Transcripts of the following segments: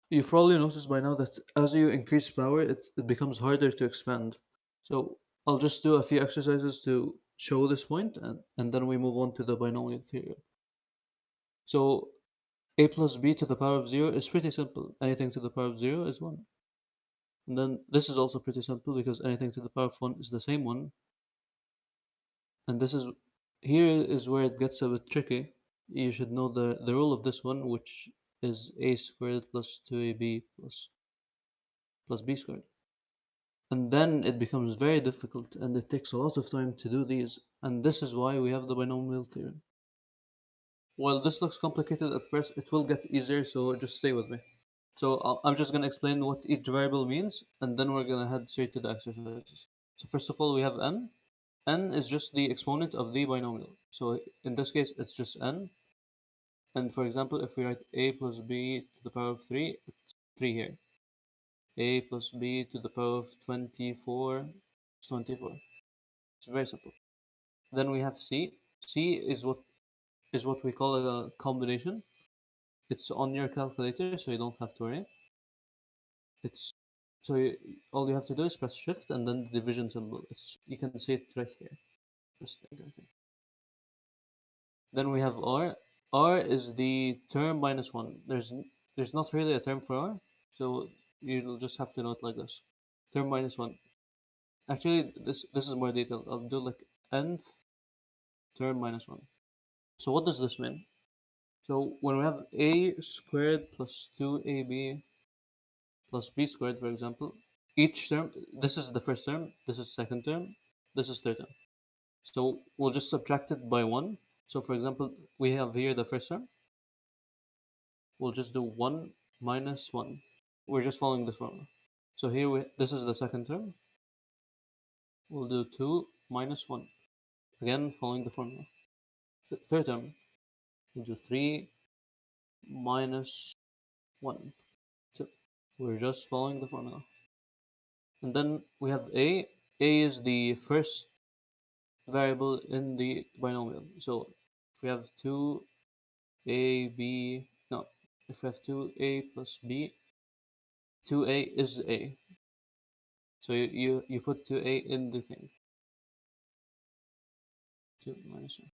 You've probably noticed by now that as you increase power, it becomes harder to expand. So I'll just do a few exercises to show this point, and then we move on to the binomial theorem. So a plus b to the power of 0 is pretty simple. Anything to the power of 0 is 1. And then this is also pretty simple because anything to the power of 1 is the same 1. And here is where it gets a bit tricky. You should know the rule of this one, which is a squared plus 2ab plus b squared. And then it becomes very difficult and it takes a lot of time to do these, and this is why we have the binomial theorem. While this looks complicated at first, it will get easier, so just stay with me. So I'm just going to explain what each variable means, and then we're going to head straight to the exercises. So first of all, we have n. N is just the exponent of the binomial. So in this case, it's just n. And for example, if we write a plus b to the power of 3, it's 3 here. A plus b to the power of 24 is 24. It's very simple. Then we have C. C is what we call a combination. It's on your calculator, so you don't have to worry. It's all you have to do is press shift and then the division symbol. You can see it right here. This thing right here. Then we have R. R is the term minus 1. There's not really a term for R, so you'll just have to note like this. Term minus 1. Actually, this is more detailed. I'll do like nth term minus 1. So what does this mean? So when we have a squared plus 2ab plus b squared, for example, each term, this is the first term, this is second term, this is third term. So we'll just subtract it by 1. So for example, we have here the first term. We'll just do 1 minus 1. We're just following this formula. So here this is the second term. We'll do 2 minus 1. Again, following the formula. Third term, we'll do 3 minus 1. So we're just following the formula. And then we have a. A is the first variable in the binomial. So if we have 2ab, no, if we have 2a plus b, 2a is a. So you put 2a in the thing. 2 minus 1.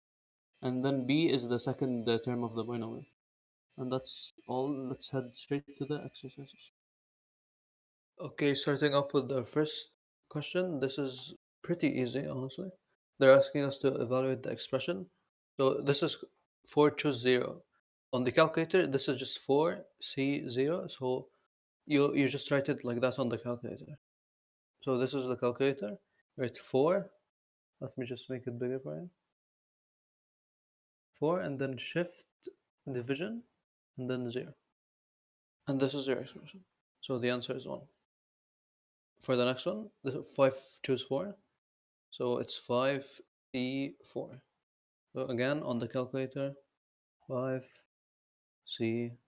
And then b is the second term of the binomial. And that's all. Let's head straight to the exercises. Okay, starting off with the first question. This is pretty easy, honestly. They're asking us to evaluate the expression. So this is 4 choose 0. On the calculator, this is just 4 C0. So you just write it like that on the calculator. So this is the calculator. Write 4. Let me just make it bigger for you. 4 and then shift division and then 0. And this is your expression. So the answer is 1. For the next one, this 5 choose 4. So it's 5C4. So again, on the calculator, 5C4.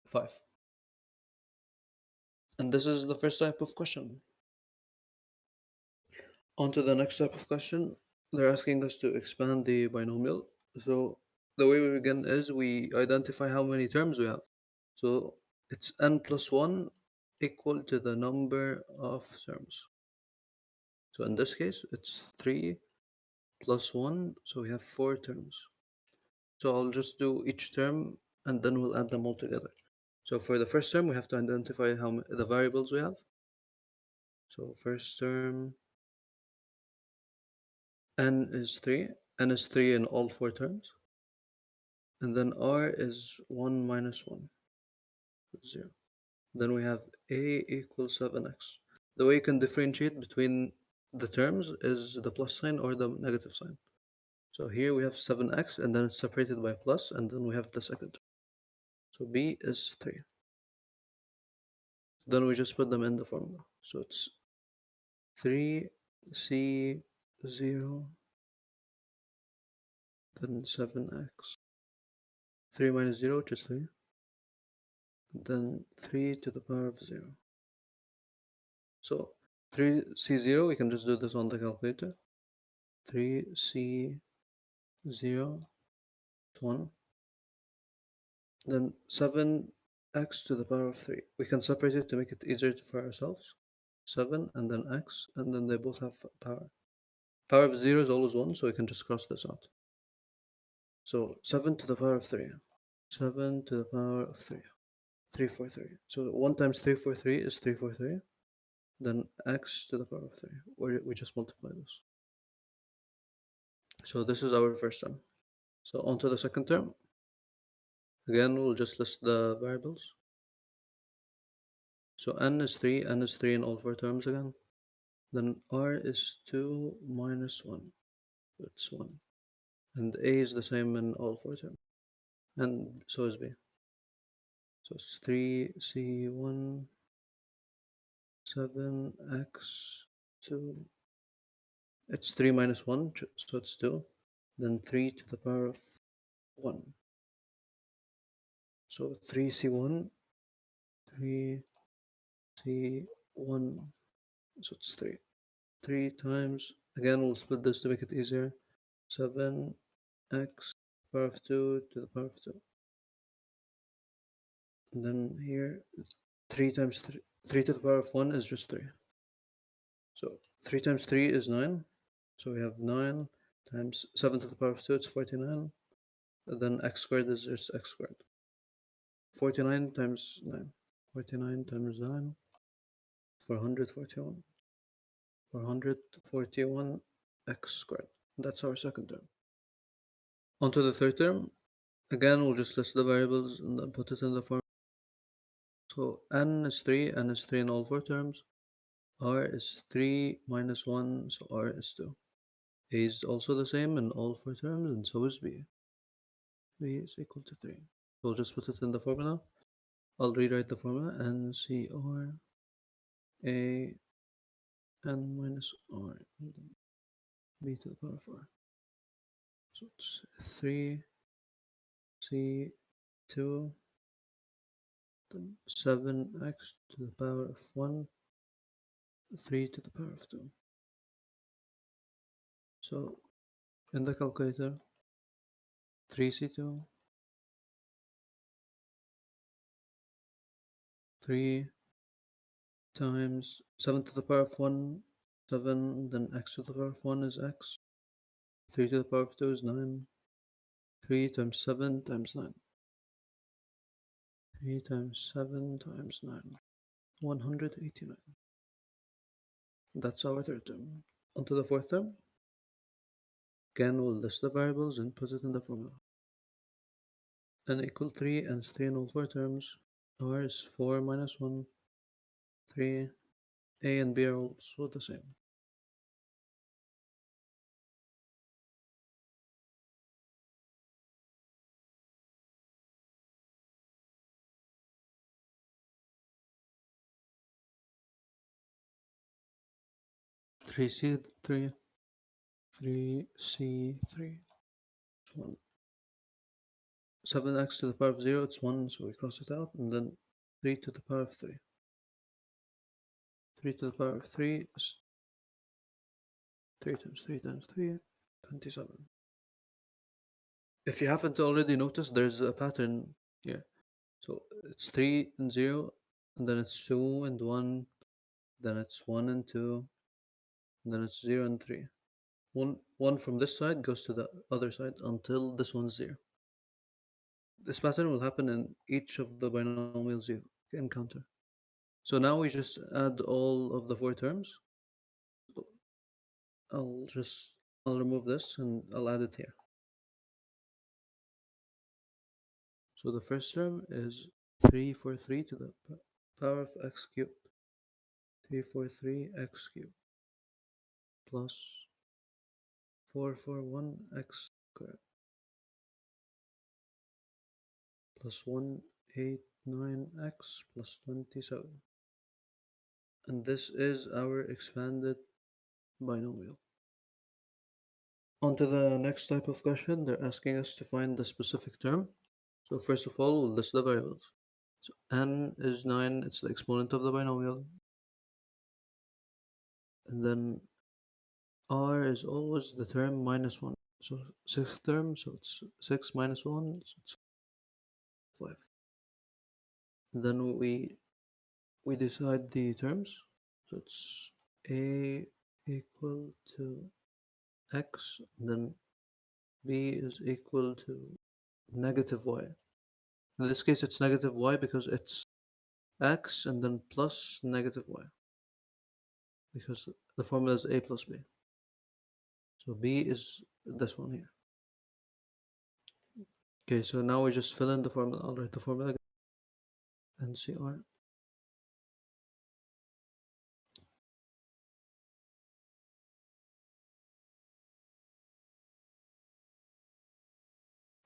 5. And this is the first type of question. On to the next type of question. They're asking us to expand the binomial. So the way we begin is we identify how many terms we have. So it's n plus 1 equal to the number of terms. So in this case, it's 3 plus 1, so we have 4 terms. So I'll just do each term and then we'll add them all together. So for the first term, we have to identify the variables we have. So first term, n is 3. N is 3 in all 4 terms. And then r is 1 minus 1, 0. Then we have a equals 7x. The way you can differentiate between the terms is the plus sign or the negative sign. So here we have 7x and then it's separated by plus and then we have the second. So b is 3. Then we just put them in the formula. So it's 3c0 then 7x. 3 minus 0 which is 3. Then 3 to the power of 0. So 3c0, we can just do this on the calculator. 3c0 is 1. Then 7 x to the power of 3. We can separate it to make it easier for ourselves. 7 and then x, and then they both have power. Power of 0 is always 1, so we can just cross this out. So 7 to the power of 3. 7 to the power of 3. 343. So 1 times 343 is 343. Then x to the power of 3. We just multiply this. So this is our first term. So on to the second term. Again, we'll just list the variables. So n is 3 in all four terms again. Then r is 2 minus 1. It's 1. And a is the same in all four terms. And so is b. So it's 3c1 7x 2. It's 3 minus 1, so it's 2. Then 3 to the power of 1. So 3c1, 3c1, so it's 3. 3 times, again we'll split this to make it easier, 7x power of 2 to the power of 2. And then here, 3 times 3, 3 to the power of 1 is just 3. So 3 times 3 is 9. So we have 9 times 7 to the power of 2, it's 49. And then x squared is just x squared. 49 times 9. 49 times 9. 441. 441 x squared. That's our second term. On to the third term. Again, we'll just list the variables and then put it in the form. So n is 3 in all four terms. R is 3 minus 1, so R is 2. A is also the same in all four terms, and so is B. B is equal to 3. We'll just put it in the formula. I'll rewrite the formula. N C R A n minus R, and then B to the power of R. So it's 3c2, then 7x to the power of 1, 3 to the power of 2. So in the calculator, 3c2, 3 times 7 to the power of 1, 7, then x to the power of 1 is x, 3 to the power of 2 is 9, 3 times 7 times 9. 3 times 7 times 9, 189. That's our third term. On to the fourth term. Again, we'll list the variables and put it in the formula. N equal 3 and 3 in all four terms. R is 4 minus 1, 3. A and B are also the same. Three C 3, 3c3, 1. 7x to the power of 0, it's 1, so we cross it out, and then 3 to the power of 3. 3 to the power of 3 is 3 times 3 times 3, 27. If you haven't already noticed, there's a pattern here. So it's 3 and 0, and then it's 2 and 1, then it's 1 and 2, and then it's 0 and 3. One from this side goes to the other side until this one's 0. This pattern will happen in each of the binomials you encounter. So now we just add all of the four terms. I'll remove this and I'll add it here. So the first term is 343 to the power of x cubed. 343 x cubed plus 441 x squared plus 189x plus 27. And this is our expanded binomial. On to the next type of question. They're asking us to find the specific term. So first of all, we'll list the variables. So n is 9, it's the exponent of the binomial. And then r is always the term minus 1. So sixth term, so it's 6 minus 1, so it's 5. Then we decide the terms. So it's a equal to x, and then b is equal to negative y. In this case, it's negative y because it's x and then plus negative y, because the formula is a plus b. So b is this one here. Okay, so now we just fill in the formula. I'll write the formula again. NCR.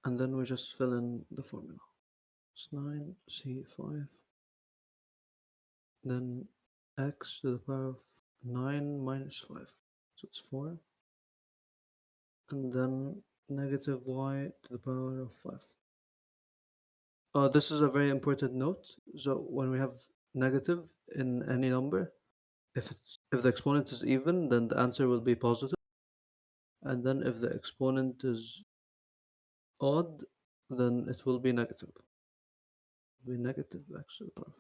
And then we just fill in the formula. It's 9c5, then x to the power of 9 minus 5. So it's 4. And then negative y to the power of 5. This is a very important note. So when we have negative in any number, if the exponent is even, then the answer will be positive. And then if the exponent is odd, then it will be negative. It will be negative x to the power.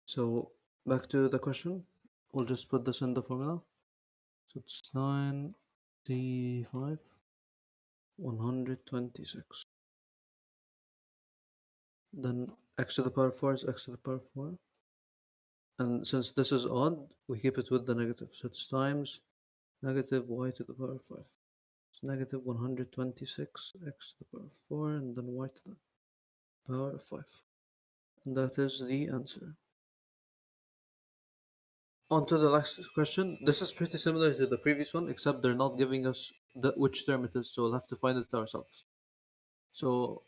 So back to the question, we'll just put this in the formula. So it's 9c5 126. Then x to the power 4 is x to the power 4. And since this is odd, we keep it with the negative. So it's times negative y to the power 5. It's negative 126 x to the power 4, and then y to the power 5. And that is the answer. On to the last question. This is pretty similar to the previous one, except they're not giving us which term it is, so we'll have to find it ourselves. So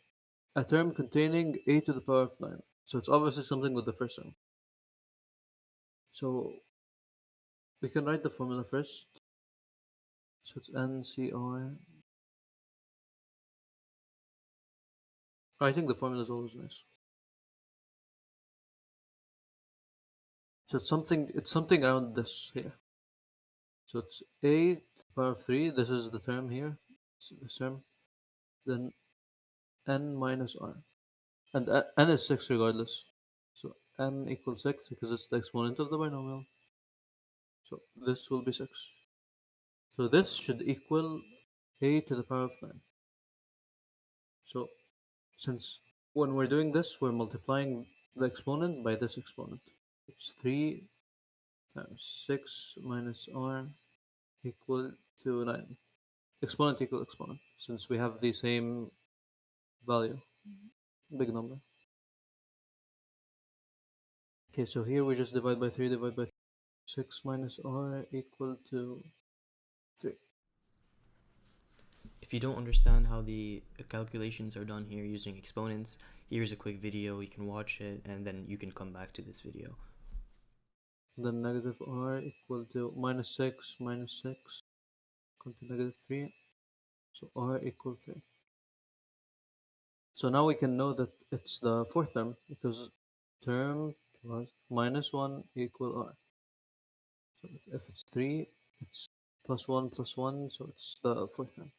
a term containing a to the power of 9. So it's obviously something with the first term. So we can write the formula first. So it's NCR. Writing the formula is always nice. So it's something around this here. So it's a to the power of 3. This is the term here. It's this term. Then n minus r. And n is 6 regardless. So n equals 6 because it's the exponent of the binomial. So this will be 6. So this should equal a to the power of 9. So since when we're doing this, we're multiplying the exponent by this exponent. It's 3 times 6 minus r equal to 9. Exponent equal exponent, since we have the same value, big number. Okay, so here we just divide by 3, divide by 3. 6 minus r equal to 3. If you don't understand how the calculations are done here using exponents, here's a quick video, you can watch it and then you can come back to this video. Then negative r equal to minus 6 minus 6 equal to negative 3. So r equal 3. So now we can know that it's the fourth term because term plus minus 1 equal r. So if it's 3, it's plus 1 plus 1, so it's the fourth term.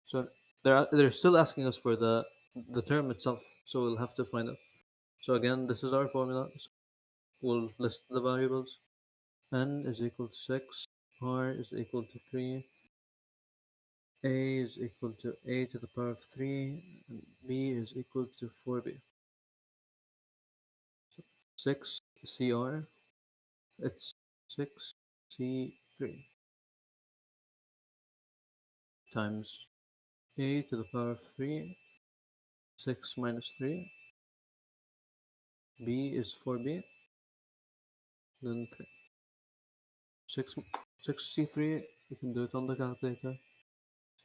So they're still asking us for the term itself, so we'll have to find it. So again, this is our formula. So we'll list the variables. N is equal to 6, r is equal to 3, a is equal to a to the power of 3, and b is equal to 4b. So 6 cr, it's 6 c3 times a to the power of 3, 6 minus 3, b is 4b, then 3. 6c3, you can do it on the calculator.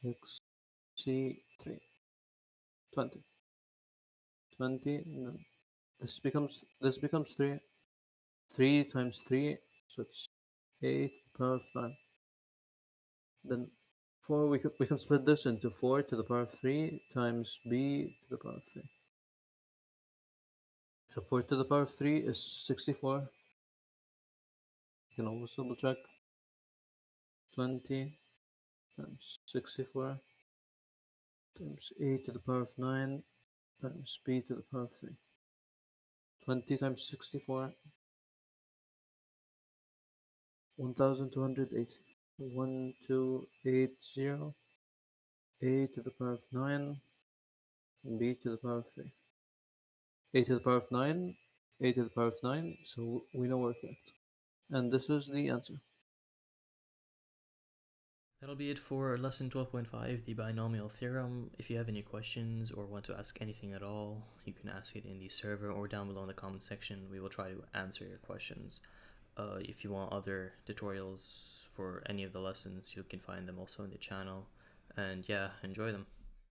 6c3, 20. 20, and then this becomes 3. 3 times 3, so it's 8 to the power of 9. Then 4, we can split this into 4 to the power of 3 times b to the power of 3. So 4 to the power of 3 is 64. You can always double check. 20 times 64. times a to the power of 9 times b to the power of 3. 20 times 64, 1280. 1280, a to the power of 9, and b to the power of 3. A to the power of 9, a to the power of 9, so we know we're correct. And this is the answer. That'll be it for lesson 12.5, the binomial theorem. If you have any questions or want to ask anything at all, you can ask it in the server or down below in the comment section. We will try to answer your questions. If you want other tutorials for any of the lessons, you can find them also in the channel. And yeah, enjoy them.